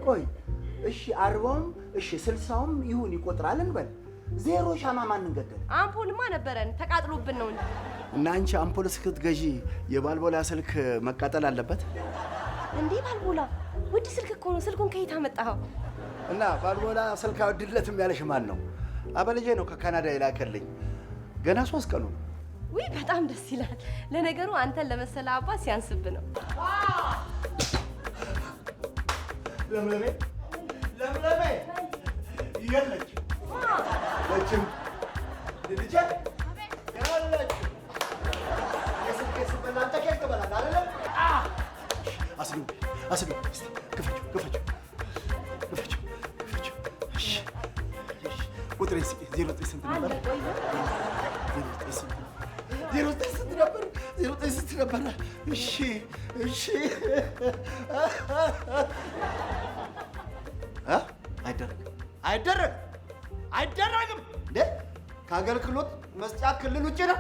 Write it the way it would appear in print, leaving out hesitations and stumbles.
ቆይ እሺ 40ም እሺ 60ም ይሁን ይቆጥራል እንበል። ዜሮ ሻማ ማንን ገደለ? አምፖልማ ነበረን ተቃጥሎብን ነው እንጂ። እና አንቺ አምፖል ስትገዢ የባልቦላ ስልክ መቃጠል አለበት እንዴ? ባልቦላ ውድ ስልክ እኮ ነው። ስልኩን ከየት አመጣኸው? እና ባልቦላ ስልክ አይወድለትም ያለሽ ማን ነው? አበልጄ ነው ከካናዳ የላከልኝ። ገና 3 ቀኑ። ውይ በጣም ደስ ይላል። ለነገሩ አንተን ለመሰለ አባት ሲያንስብ ነው። ለምለሜ ይገለች ለችም ልጅ ያለች የስልክ ስበላ አንተ ከየት ትበላለህ አይደለ? አስሉ ክፈችው። እሺ ቁጥሬ እስኪ 09 ስንት ነበር? 09 ስንት ነበር? 09 ስንት ነበር? እሺ አይደረግም እንዴ? ከአገልግሎት መስጫ ክልል ውጭ ነው።